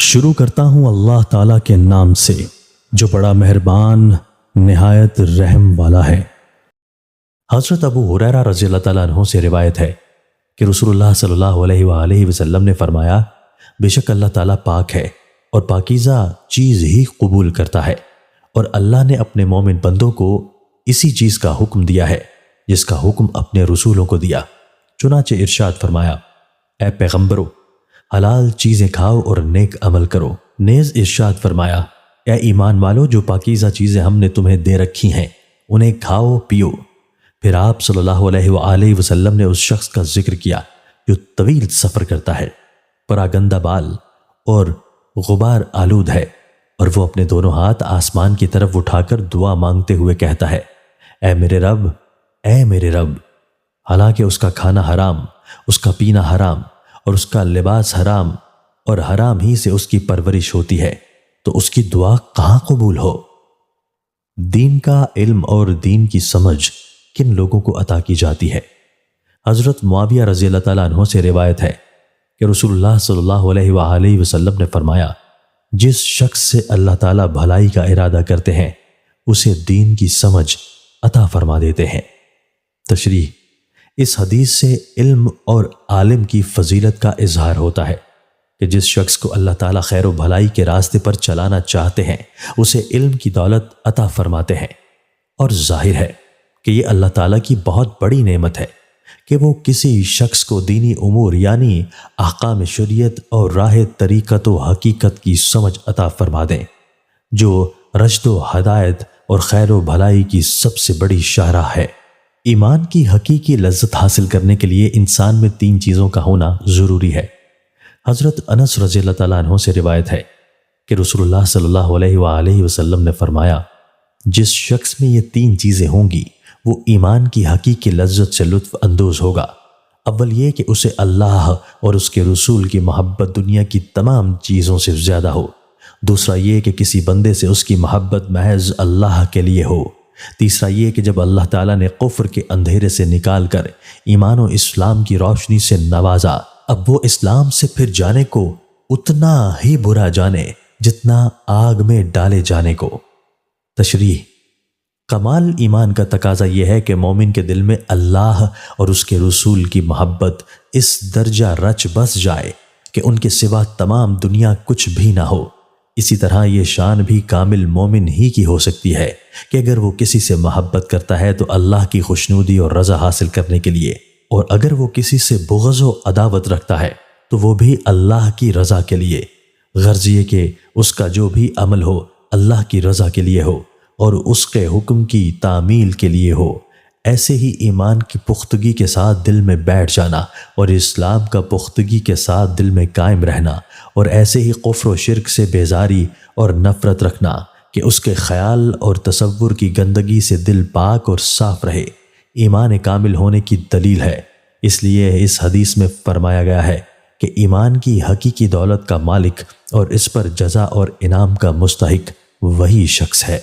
شروع کرتا ہوں اللہ تعالیٰ کے نام سے جو بڑا مہربان نہایت رحم والا ہے۔ حضرت ابو ہریرہ رضی اللہ تعالیٰ عنہ سے روایت ہے کہ رسول اللہ صلی اللہ علیہ وآلہ وسلم نے فرمایا، بے شک اللہ تعالیٰ پاک ہے اور پاکیزہ چیز ہی قبول کرتا ہے، اور اللہ نے اپنے مومن بندوں کو اسی چیز کا حکم دیا ہے جس کا حکم اپنے رسولوں کو دیا۔ چنانچہ ارشاد فرمایا، اے پیغمبرو، حلال چیزیں کھاؤ اور نیک عمل کرو۔ نیز ارشاد فرمایا، اے ایمان والو، جو پاکیزہ چیزیں ہم نے تمہیں دے رکھی ہیں انہیں کھاؤ پیو۔ پھر آپ صلی اللہ علیہ وآلہ وسلم نے اس شخص کا ذکر کیا جو طویل سفر کرتا ہے، پراگندہ بال اور غبار آلود ہے، اور وہ اپنے دونوں ہاتھ آسمان کی طرف اٹھا کر دعا مانگتے ہوئے کہتا ہے، اے میرے رب، اے میرے رب۔ حالانکہ اس کا کھانا حرام، اس کا پینا حرام اور اس کا لباس حرام، اور حرام ہی سے اس کی پرورش ہوتی ہے، تو اس کی دعا کہاں قبول ہو؟ دین کا علم اور دین کی سمجھ کن لوگوں کو عطا کی جاتی ہے؟ حضرت معاویہ رضی اللہ تعالیٰ عنہ سے روایت ہے کہ رسول اللہ صلی اللہ علیہ وآلہ وسلم نے فرمایا، جس شخص سے اللہ تعالیٰ بھلائی کا ارادہ کرتے ہیں اسے دین کی سمجھ عطا فرما دیتے ہیں۔ تشریح: اس حدیث سے علم اور عالم کی فضیلت کا اظہار ہوتا ہے کہ جس شخص کو اللہ تعالیٰ خیر و بھلائی کے راستے پر چلانا چاہتے ہیں اسے علم کی دولت عطا فرماتے ہیں، اور ظاہر ہے کہ یہ اللہ تعالیٰ کی بہت بڑی نعمت ہے کہ وہ کسی شخص کو دینی امور یعنی احکام شریعت اور راہ طریقت و حقیقت کی سمجھ عطا فرما دیں، جو رشد و ہدایت اور خیر و بھلائی کی سب سے بڑی شاہراہ ہے۔ ایمان کی حقیقی لذت حاصل کرنے کے لیے انسان میں 3 چیزوں کا ہونا ضروری ہے۔ حضرت انس رضی اللہ تعالیٰ عنہ سے روایت ہے کہ رسول اللہ صلی اللہ علیہ وآلہ وسلم نے فرمایا، جس شخص میں یہ 3 چیزیں ہوں گی وہ ایمان کی حقیقی لذت سے لطف اندوز ہوگا۔ اول یہ کہ اسے اللہ اور اس کے رسول کی محبت دنیا کی تمام چیزوں سے زیادہ ہو۔ دوسرا یہ کہ کسی بندے سے اس کی محبت محض اللہ کے لیے ہو۔ تیسرا یہ کہ جب اللہ تعالیٰ نے کفر کے اندھیرے سے نکال کر ایمان و اسلام کی روشنی سے نوازا، اب وہ اسلام سے پھر جانے کو اتنا ہی برا جانے جتنا آگ میں ڈالے جانے کو۔ تشریح: کمال ایمان کا تقاضا یہ ہے کہ مومن کے دل میں اللہ اور اس کے رسول کی محبت اس درجہ رچ بس جائے کہ ان کے سوا تمام دنیا کچھ بھی نہ ہو۔ اسی طرح یہ شان بھی کامل مومن ہی کی ہو سکتی ہے کہ اگر وہ کسی سے محبت کرتا ہے تو اللہ کی خوشنودی اور رضا حاصل کرنے کے لیے، اور اگر وہ کسی سے بغض و عداوت رکھتا ہے تو وہ بھی اللہ کی رضا کے لیے، غرض یہ کہ اس کا جو بھی عمل ہو اللہ کی رضا کے لیے ہو اور اس کے حکم کی تعمیل کے لیے ہو۔ ایسے ہی ایمان کی پختگی کے ساتھ دل میں بیٹھ جانا اور اسلام کا پختگی کے ساتھ دل میں قائم رہنا، اور ایسے ہی کفر و شرک سے بیزاری اور نفرت رکھنا کہ اس کے خیال اور تصور کی گندگی سے دل پاک اور صاف رہے، ایمان کامل ہونے کی دلیل ہے۔ اس لیے اس حدیث میں فرمایا گیا ہے کہ ایمان کی حقیقی دولت کا مالک اور اس پر جزا اور انعام کا مستحق وہی شخص ہے۔